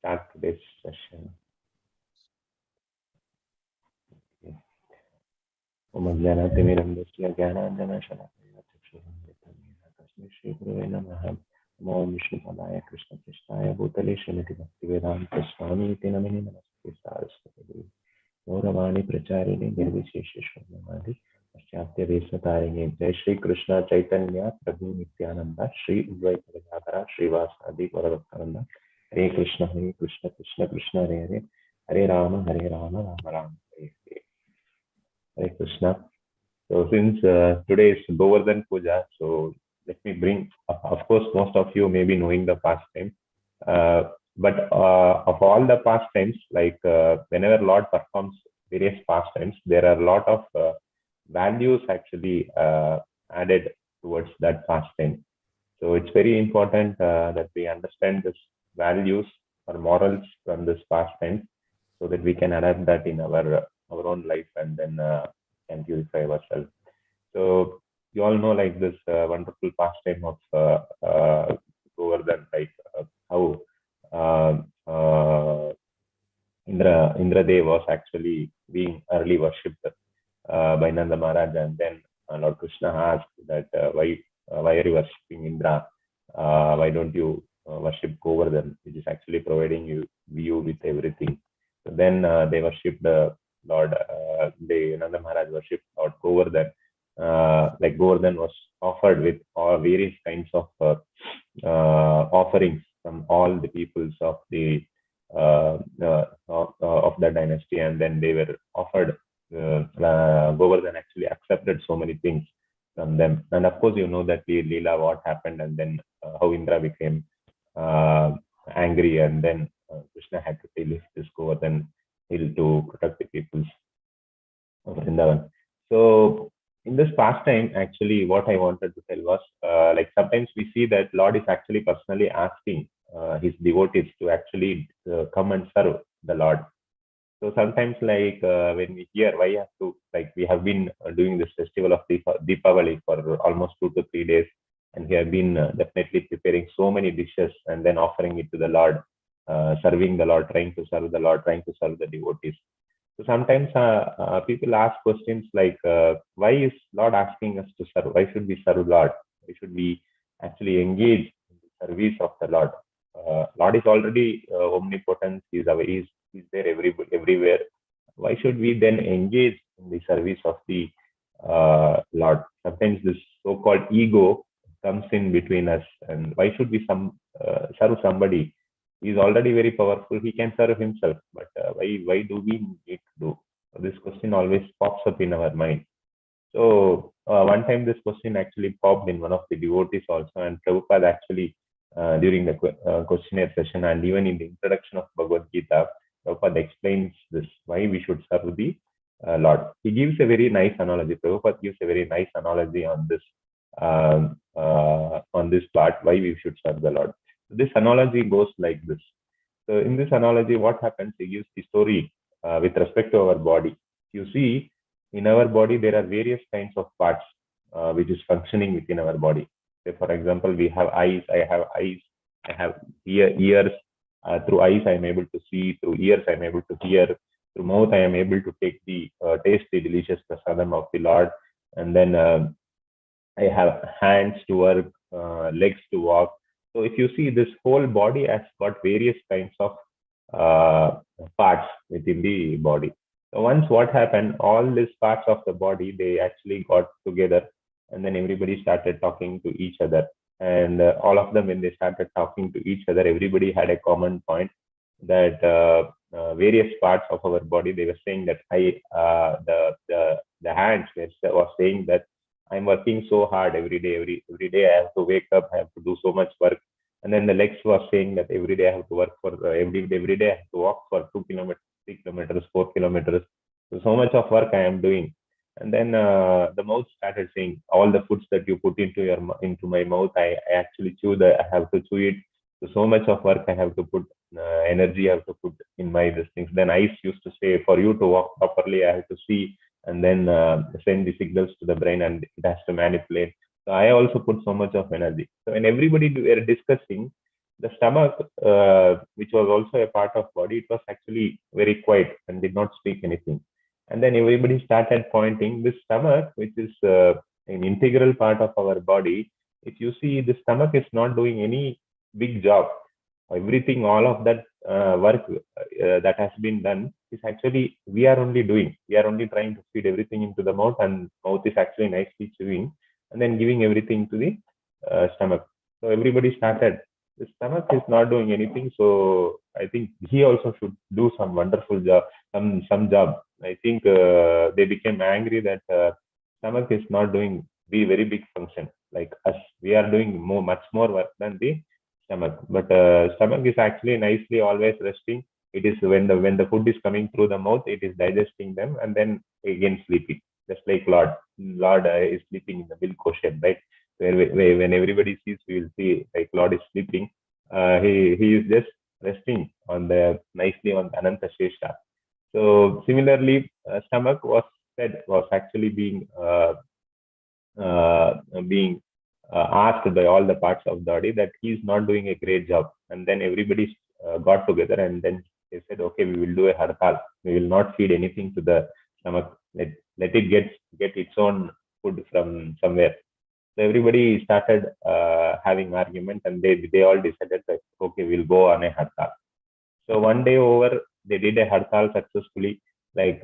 start today's session. Om Jnanatimirandasya Jnananjanashalankaya Tasmai Shri Gurave Namaha. Om Vishnu Padaya Krishna Krishnaya Bhutale Srimati Bhaktivedanta Swami Iti Namini Namaste Saraswati Gauravani Pracharine Nirvishesha Shunamadi Paschatya Vesatarini Jai Shri Krishna Chaitanya Prabhu Nityananda Shri Udvaita Gadadhara Shri Vasadi Gauravakthananda Hare Krishna Krishna Krishna Hare Hare Hare Rama Rama Rama Hare Hare. Hare Krishna. So since today is Govardhan Puja, so let me bring, of course, most of you may be knowing the pastime, but of all the pastimes, like whenever Lord performs various pastimes, there are a lot of values actually added towards that pastime. So it's very important that we understand this values or morals from this pastime, so that we can adapt that in our own life and then can purify ourselves. So you all know like this wonderful pastime of Govardhan, like how Indradev was actually being early worshipped by Nanda Maharaj, and then Lord Krishna asked that why are you worshipping Indra? Why don't you worship Govardhan, which is actually providing you with everything? So then they worshipped Lord, Nanda Maharaj worshipped Lord Govardhan. Like Govardhan was offered with all various kinds of offerings from all the peoples of the dynasty, and then they were offered. Govardhan actually accepted so many things from them, and of course you know that the Leela what happened, and then how Indra became angry, and then Krishna had to lift this Govardhan hill to protect the peoples of Vrindavan. So in this pastime, actually, what I wanted to tell was, like sometimes we see that Lord is actually personally asking his devotees to actually come and serve the Lord. So sometimes, like when we hear why you have to, like we have been doing this festival of Deepavali for almost 2 to 3 days, and we have been definitely preparing so many dishes and then offering it to the Lord, serving the Lord, trying to serve the Lord, trying to serve the devotees. So sometimes people ask questions like, why is Lord asking us to serve? Why should we serve Lord? Why should we actually engage in the service of the Lord? Lord is already omnipotent. He's there everywhere. Why should we then engage in the service of the Lord? Sometimes this so-called ego comes in between us, and why should we serve somebody? He's already very powerful. He can serve himself, but why do we need to do? So this question always pops up in our mind. So one time this question actually popped in one of the devotees also, and Prabhupada actually during the questionnaire session and even in the introduction of Bhagavad Gita, Prabhupada explains this, why we should serve the Lord. He gives a very nice analogy. Prabhupada gives a very nice analogy on this part, why we should serve the Lord. This analogy goes like this. So in this analogy, what happens? He gives the story with respect to our body. You see, in our body, there are various kinds of parts which is functioning within our body. Say, for example, we have eyes. I have eyes. I have ears. Through eyes, I am able to see. Through ears, I am able to hear. Through mouth, I am able to taste the delicious prasadam of the Lord. And then I have hands to work, legs to walk. So if you see, this whole body has got various kinds of parts within the body. So once what happened, all these parts of the body, they actually got together, and then everybody started talking to each other. And all of them, when they started talking to each other, everybody had a common point that various parts of our body, they were saying that the hands was saying that I'm working so hard every day. Every day I have to wake up, I have to do so much work. And then the legs was saying that every day I have to work for every day I have to walk for 2 kilometers, 3 kilometers, 4 kilometers. So much of work I am doing. And then the mouth started saying, all the foods that you put into my mouth, I actually I have to chew it. So much of work I have to put, energy I have to put in these things. Then eyes used to say, for you to walk properly, I have to see, and then send the signals to the brain, and it has to manipulate. So I also put so much of energy. So when everybody were discussing, The stomach, which was also a part of body, it was actually very quiet and did not speak anything. And then everybody started pointing this stomach, which is an integral part of our body. If you see, the stomach is not doing any big job. Everything, all of that work that has been done is actually we are only doing. We are only trying to feed everything into the mouth, and mouth is actually nicely chewing and then giving everything to the stomach. So everybody started, the stomach is not doing anything, so I think he also should do some wonderful job, some job. I think they became angry that stomach is not doing the very big function like us. We are doing much more work than the stomach. But stomach is actually nicely always resting. It is when the food is coming through the mouth, it is digesting them and then again sleeping, just like Lord is sleeping in the milk ocean, right? When everybody sees, we will see like Lord is sleeping. He is just resting on the nicely on the Ananta Shesha. So similarly, stomach was actually being asked by all the parts of the body that he is not doing a great job. And then everybody got together and then they said, okay, we will do a hartal. We will not feed anything to the stomach. Let it get its own food from somewhere. So everybody started having argument, and they all decided that okay, we'll go on a hartal. So one day over, they did a hartal successfully. Like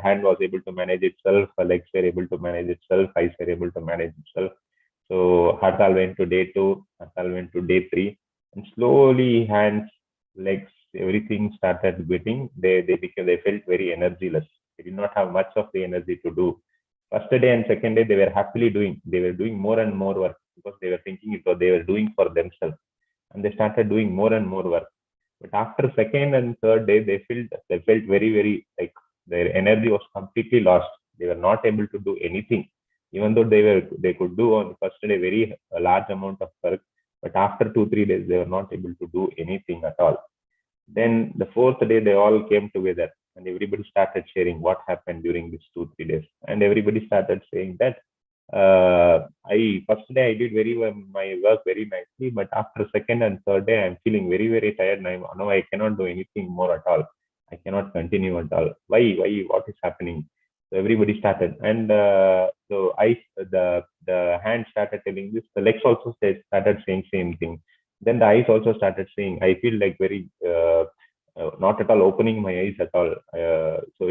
hand was able to manage itself, legs were able to manage itself, eyes were able to manage itself. So hartal went to day 2, hartal went to day 3, and slowly hands, legs, everything started getting. They felt very energyless. They did not have much of the energy to do. First day and second day, they were happily doing. They were doing more and more work because they were thinking it was they were doing for themselves, and they started doing more and more work. But after second and third day, they felt very like their energy was completely lost. They were not able to do anything, even though they could do on the first day very large amount of work. But after 2-3 days, they were not able to do anything at all. Then the fourth day, they all came together and everybody started sharing what happened during these 2-3 days. And everybody started saying that I first day I did very well, my work very nicely, but after second and third day, I'm feeling very tired. And now I cannot do anything more at all. I cannot continue at all. Why? What is happening? So everybody started, and so the hand started telling this. The legs also started saying same thing. Then the eyes also started saying, I feel like very not at all opening my eyes at all. So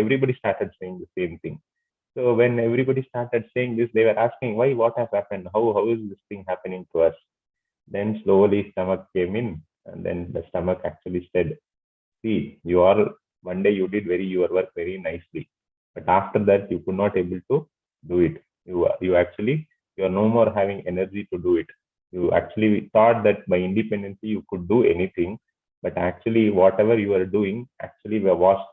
everybody started saying the same thing. So when everybody started saying this, they were asking why, what has happened, how is this thing happening to us? Then slowly stomach came in, and then the stomach actually said, see, one day you did your work very nicely, but after that you could not able to do it. You are no more having energy to do it. You actually thought that by independence you could do anything, but actually whatever you are doing actually was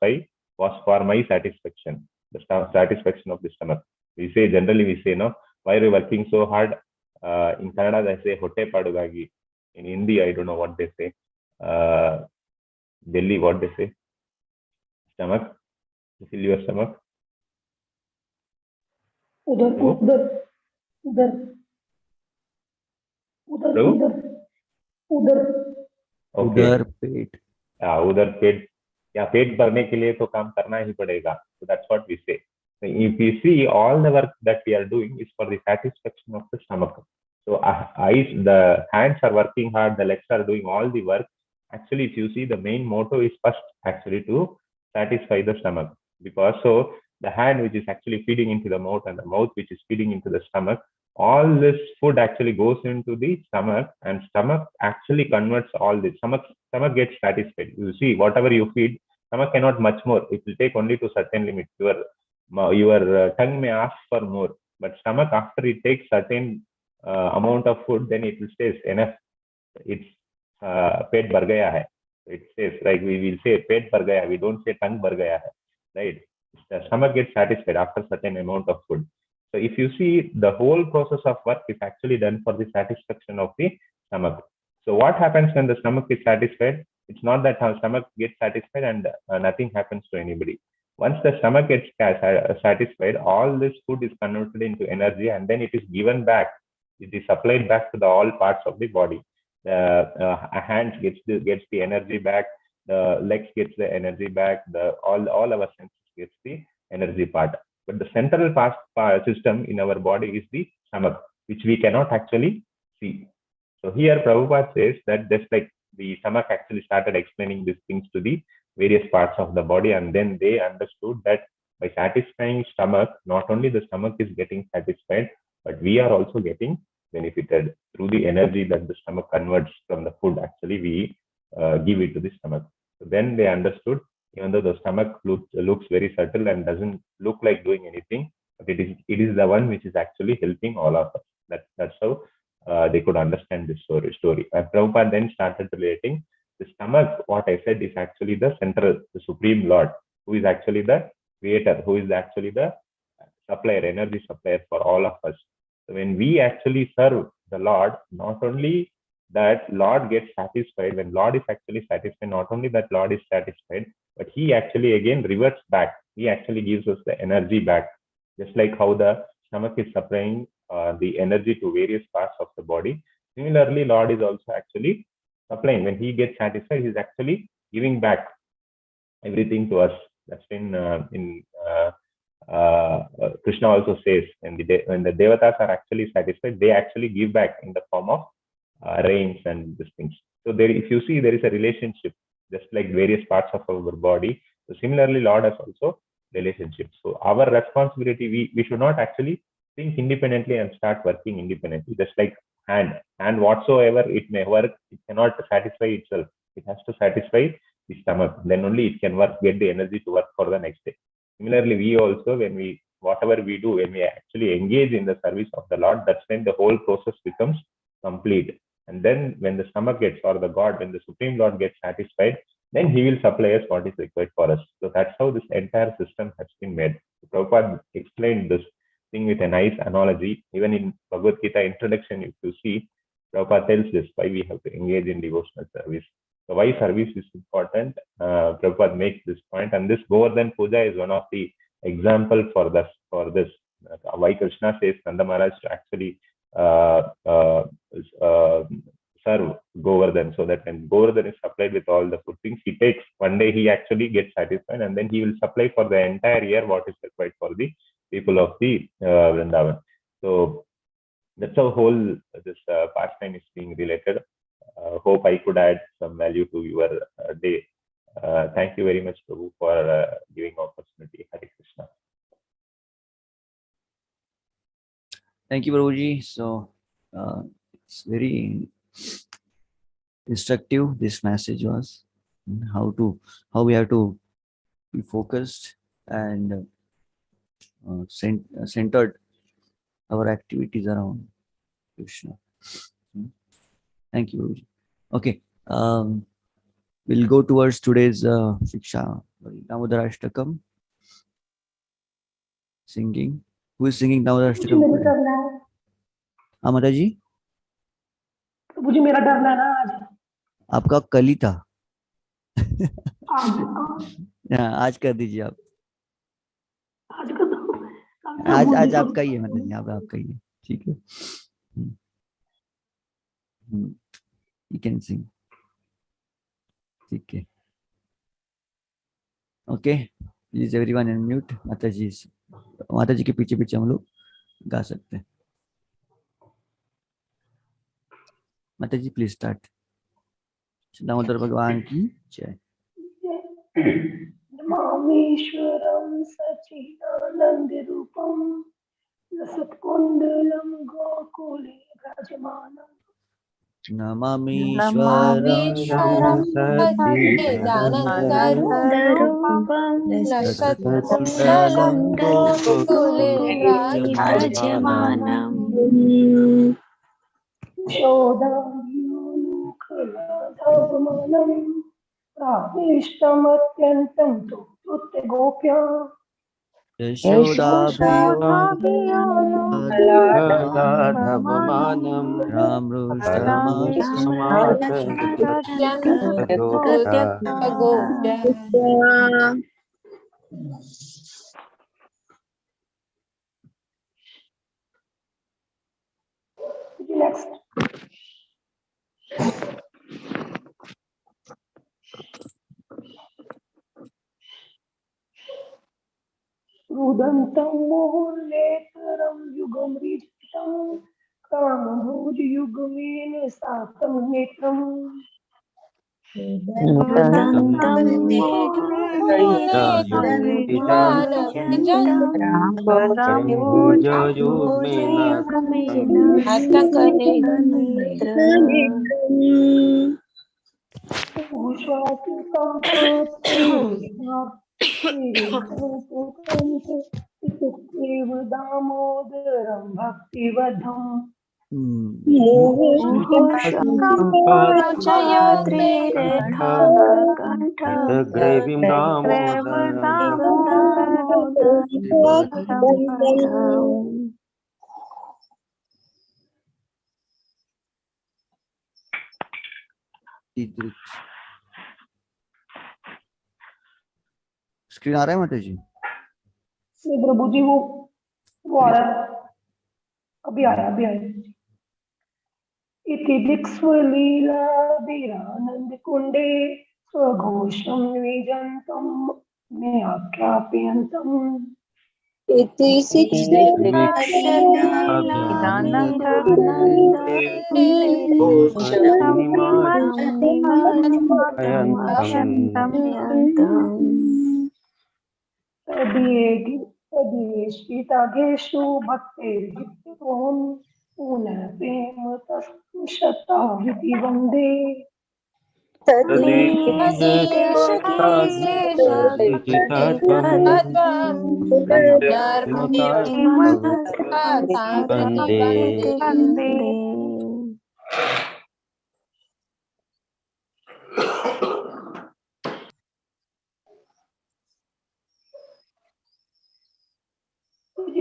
for my satisfaction, the satisfaction of the stomach. Generally we say, no, why are you working so hard? In Kannada they say hotte padugagi. In Hindi I don't know what they say. Delhi, what they say? Stomach. Fill your stomach. Udar. उधर पेट उधर पेट या पेट भरने के लिए तो काम करना ही पड़ेगा. So that's what we say. So if we see, all the work that we are doing is for the satisfaction of the stomach. So the hands are working hard, the legs are doing all the work. Actually, if you see, the main motto is first actually to satisfy the stomach, because so the hand which is actually feeding into the mouth and the mouth which is feeding into the stomach, all this food actually goes into the stomach, and stomach actually converts all this. Stomach gets satisfied. You see, whatever you feed, stomach cannot much more. It will take only to certain limit. Your tongue may ask for more, but stomach, after it takes certain amount of food, then it will say enough. It's pet bhar gaya hai. It says, like we will say pet bhar gaya. We don't say tongue bhar gaya hai, right? The stomach gets satisfied after certain amount of food. So if you see, the whole process of work is actually done for the satisfaction of the stomach. So what happens when the stomach is satisfied? It's not that our stomach gets satisfied and nothing happens to anybody. Once the stomach gets satisfied, all this food is converted into energy, and then it is given back. It is supplied back to all parts of the body. hands gets the energy back, the legs gets the energy back, the all our senses gets the energy part. But the central system in our body is the stomach, which we cannot actually see. So here Prabhupada says that just like the stomach actually started explaining these things to the various parts of the body, and then they understood that by satisfying stomach, not only the stomach is getting satisfied, but we are also getting benefited through the energy that the stomach converts from the food. Actually, we give it to the stomach. So then they understood, even though the stomach looks very subtle and doesn't look like doing anything, but it is the one which is actually helping all of us. That's how they could understand this story. And Prabhupada then started relating the stomach, what I said, is actually the central, the supreme Lord, who is actually the creator, who is actually the supplier, energy supplier for all of us. So when we actually serve the Lord, not only that Lord gets satisfied, when Lord is actually satisfied, not only that Lord is satisfied, but he actually again reverts back. He actually gives us the energy back, just like how the stomach is supplying the energy to various parts of the body. Similarly, Lord is also actually supplying. When he gets satisfied, he's actually giving back everything to us. That's in Krishna also says, when the devatas are actually satisfied, they actually give back in the form of rains and these things. So there, if you see, there is a relationship, just like various parts of our body. So similarly, Lord has also relationship. So our responsibility, we should not actually think independently and start working independently. Just like hand whatsoever it may work, it cannot satisfy itself. It has to satisfy the stomach. Then only it can work, get the energy to work for the next day. Similarly, we also, when we whatever we do, when we actually engage in the service of the Lord, that's when the whole process becomes complete. And then when the stomach gets, or the God, when the Supreme Lord gets satisfied, then he will supply us what is required for us. So that's how this entire system has been made. Prabhupada explained this thing with a nice analogy. Even in Bhagavad Gita introduction, if you see, Prabhupada tells this, why we have to engage in devotional service. So why service is important, Prabhupada makes this point, and this Govardhan Puja is one of the example for this. Why Krishna says Nanda Maharaj to actually uh, uh, uh, serve Govardhan, so that when Govardhan is supplied with all the food things, he takes one day, he actually gets satisfied, and then he will supply for the entire year what is required for the people of the Vrindavan. So that's how whole this pastime is being related. Hope I could add some value to your day. Thank you very much, Prabhu, for giving opportunity. Hare Krishna. Thank you, Prabhuji. So it's very instructive. This message was how we have to be focused and centered our activities around Krishna. Thank you, Prabhuji. Okay. We'll go towards today's Shiksha. Damodar Ashtakam. Singing. Who is singing Damodar Ashtakam today? Amata ji? मुझे मेरा डरना है ना आज आपका कल ही था आज आज कर दीजिए आप आज का तो आज आपका ही है मतलब जी आपका ही है ठीक है you can sing ठीक है ओके प्लीज एवरीवन अनम्यूट माता जी के पीछे पीछे हम लोग गा सकते हैं माता जी प्लीज स्टार्ट दामोदर भगवान की जय नमामीश्वरं सच्चिदानन्दरूपं लसत्कुण्डलं गोकुले विराजमानम् नमामीश्वरं सच्चिदानन्दरूपं लसत्कुण्डलं गोकुले विराजमानम् यशोदानन्दनं प्राविष्टमत्यन्तं तु गोप्या यशोदाभियोलाधवमानं Next. रुदन्तं मुहुर्नेत्रं युगमृजितं कामभोजयुग्मेन सातं नेत्रम् उदन्तं भुजयुग्मेन इत्युक्तेव दामोदरं भक्तिवधम् ग्रेवीं दामोदरं स्क्रीन आ रहा है माता जी? नहीं प्रभु जी, वो आ रहा है, अभी आया अभी आया। इति दिक्स्वलीलाभिरानंद कुंडे स्वघोषं निजन्तं मे आख्यापयन्तम् इति तदीयेषु भक्तिर्जित्त्वं पुनर्प्रेम तत्शताभिधि वन्दे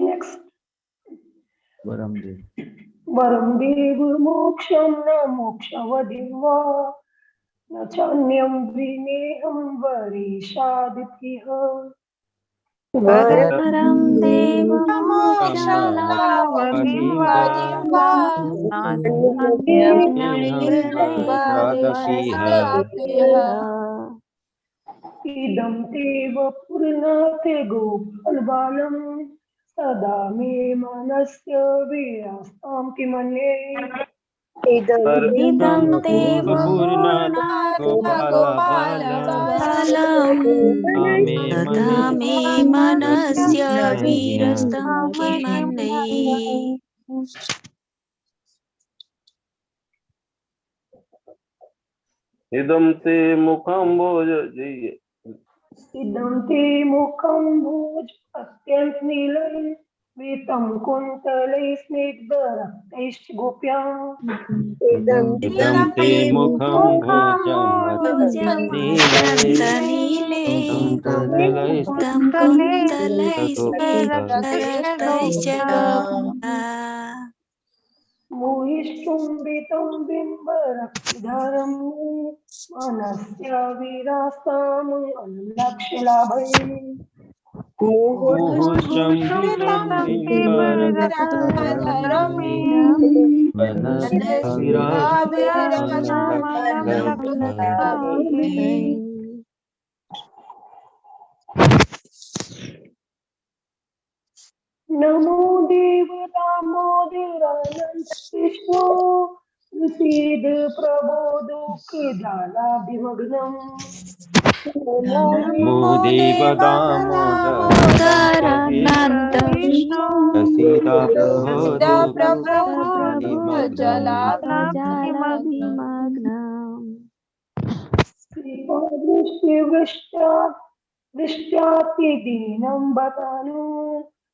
नेक्स्ट। वरं देव मोक्षं न मोक्षवदिं वा न चान्यं विनेहं वरीशादितिः वरं देव इदं तेव पुरनाथ गोपालबालं सदा मे मनस्य विरास्तां किमन्ये इदं ते गोपालबालं तथा मे मनस्य वीरस्तं किमन्ये इदं ते मुखं इदं ते मुखं भोज अत्यन्तनीलं वीतं कुन्तलैः स्निग्धरक्तैश्च गोप्याः इदं ते मुखं भोजमत्यन्तनीले तं कुन्तलैश्च मोहिष्टुम्बितं बिम्बरक्तधरं मनस्य विरास्ताम् अनुलक्ष्यलाभै नमो देव दामोदरानंद कृष्णो प्रसीद प्रभो दुःख जालाभिमग्नम् नमो देव दामोदरानन्द सीता प्रभो वृष्ट्यातिदीनं बतानु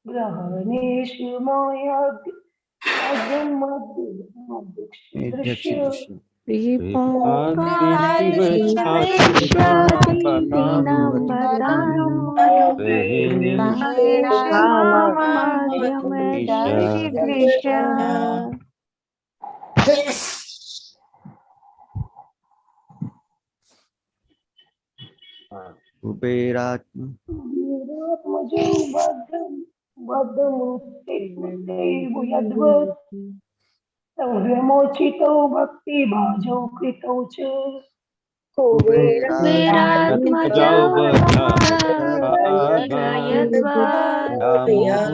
ग्रहणेषु मध्यदृश्य कुबेरात्मजो बद्धमूर्तेर्यद्वत् व्यमोचितौ भक्तिभाजौ कृतौ च कुबेरात् तत्रौ बद्धा मजामयत्वात्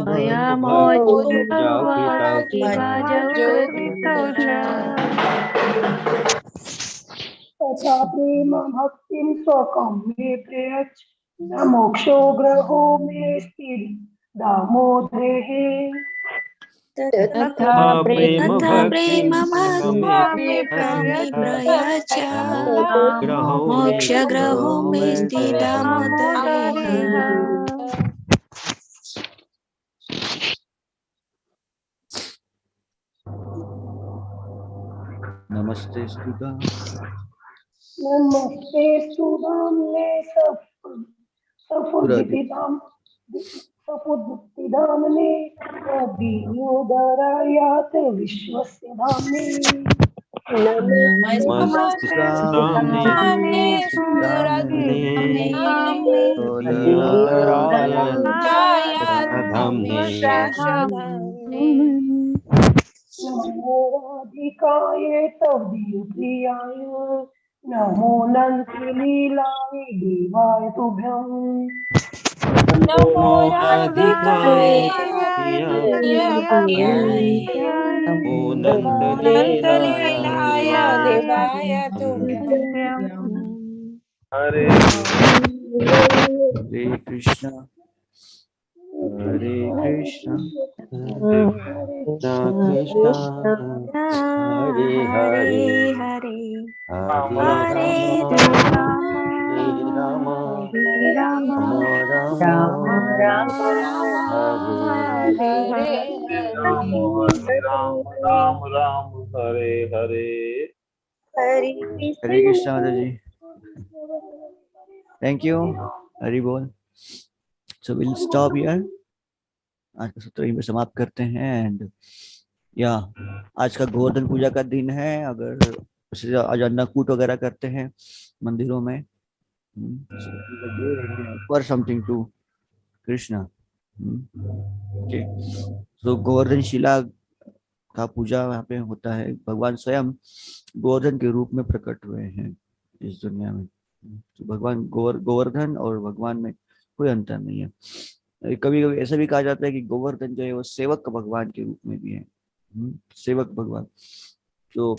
भयामोचितौ भयामोचितवाक्यभाजौ कृतौ च तथा प्रेम भक्तिं स्वकं मे प्रयच्छ न मोक्षो ग्रहो मेऽस्ति दामोदरेः तथा प्रेम प्रेम भक्तिं भक्ति मे प्रयच्छ ग्रहो मे मोक्षग्रहो मे स्थितामुदरेः नमस्ते स्तुता नमस्ते सुधाम्ने सफुद्दिदां सफुद्दिदाम्ने दीनोदरायात विश्वस्य धाम्ने मस्तुताम्ने दीनोदराय धाम्ने नमो राधिकाय तवदीयप्रियाय नमो नन्दिनीलाय देवाय तुभ्यं नमो राधिकाय प्रियाय नमो नन्दलीलाय देवाय हरे हरे कृष्णा हरे कृष्णा हरे कृष्ण हरे हरे हरे हरे हरे हरे राम राम हरे राम हरे राम राम राम हरे हरे राम हरे राम राम राम हरे हरे हरे कृष्णा माता जी थैंक यू हरि बोल सो विल स्टॉप हियर आज का सत्र यहीं पे समाप्त करते हैं एंड या आज का गोवर्धन पूजा का दिन है अगर आज अन्नकूट वगैरह करते हैं मंदिरों में for something to Krishna okay तो गोवर्धन शिला का पूजा यहाँ पे होता है भगवान स्वयं गोवर्धन के रूप में प्रकट हुए हैं इस दुनिया में तो भगवान गोवर्धन और भगवान में कोई अंतर नहीं है कभी कभी ऐसा भी कहा जाता है कि गोवर्धन जो है वो सेवक भगवान के रूप में भी है सेवक भगवान जो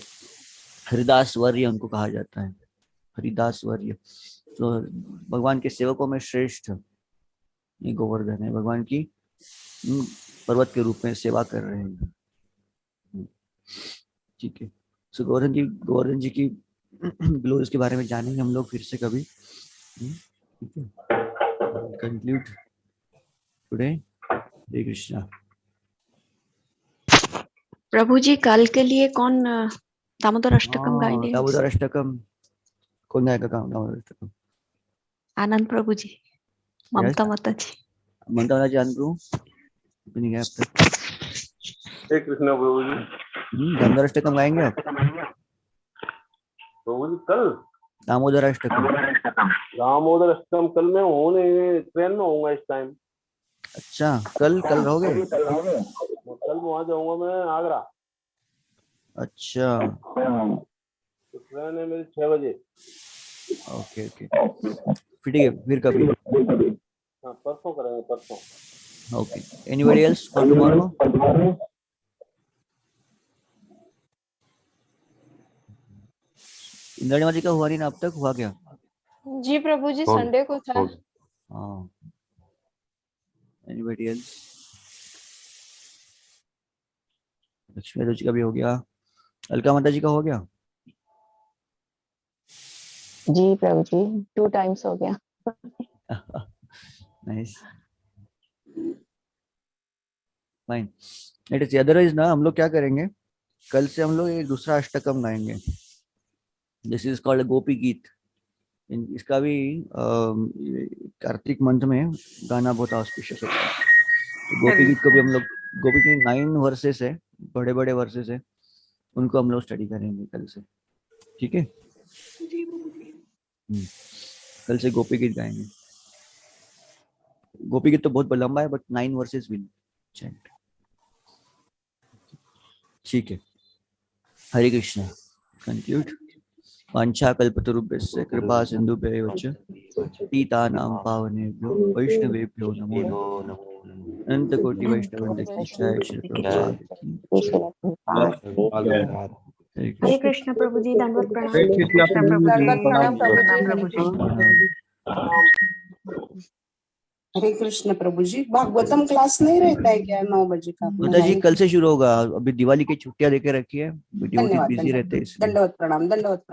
हरिदास वर्य उनको कहा जाता है हरिदास वर्य तो भगवान के सेवकों में श्रेष्ठ ये गोवर्धन है भगवान की पर्वत के रूप में सेवा कर रहे हैं ठीक है सो गोवर्धन जी की ग्लोरीज के बारे में जानेंगे हम लोग फिर से कभी ठीक है कंक्लूड टुडे हरे कृष्णा प्रभु जी कल के लिए कौन दामोदर अष्टकम गाएंगे दामोदर अष्टकम कौन गाएगा दामोदर अष्टकम आनंद प्रभु जी ममता माता जी ममता माता जी आनंद प्रभु नहीं गए अब तक हे कृष्ण प्रभु जी दामोदर अष्टकम गाएंगे आप प्रभु जी कल दामोदर अष्टकम दामोदर अष्टकम कल मैं हूँ नहीं ट्रेन में होऊंगा इस टाइम अच्छा कल रहोगे कल वहां जाऊंगा मैं आगरा अच्छा तो ट्रेन है मेरी 6 बजे ओके ओके फिर ठीक है फिर कभी हाँ परसों करेंगे परसों okay anybody else for tomorrow Indrani ji का हुआ नहीं ना अब तक हुआ क्या जी प्रभु जी संडे को था हाँ एनीबॉडी एल्स लक्ष्मी माता जी का भी हो गया अलका माता जी का हो गया जी प्रभु जी 2 टाइम्स हो गया nice fine it is otherwise ना हम लोग क्या करेंगे कल से हम लोग एक दूसरा अष्टकम गाएंगे दिस इज कॉल्ड गोपी गीत इसका भी कार्तिक मंथ में गाना बहुत ऑस्पिशियस होता है तो गोपी गीत को भी हम लोग गोपी की 9 वर्सेस है बड़े बड़े वर्सेस है उनको हम लोग स्टडी करेंगे कल से ठीक है कल से गोपी गीत गाएंगे गोपी गीत तो बहुत लंबा है बट 9 वर्सेस विल चैंट ठीक है हरे कृष्ण। कंक्लूड। वांछा कल्पतरुभ्यश्च कृपा सिन्धुभ्यैव च पतितानां पावनेभ्यो वैष्णवेभ्यो नमो नमः। अनंत कोटि वैष्णववृंद की जय। श्री प्रभुपाद की जय। हरे हरे कृष्ण। कृष्ण प्रभु जी, दंडवत प्रणाम। हरे कृष्ण प्रभु जी, दंडवत प्रणाम प्रभु जी। प्रभु जी। प्रणाम। हरे कृष्ण प्रभु जी। भागवतम क्लास नहीं रहता है क्या 9 बजे का अपना माता जी टाइम? कल से शुरू होगा, अभी दिवाली की छुट्टियां देके रखी है, डिवोटी धन्यवाद बिजी रहते हैं धन्यवाद इसलिए। दंडवत प्रणाम दंडवत प्रणाम।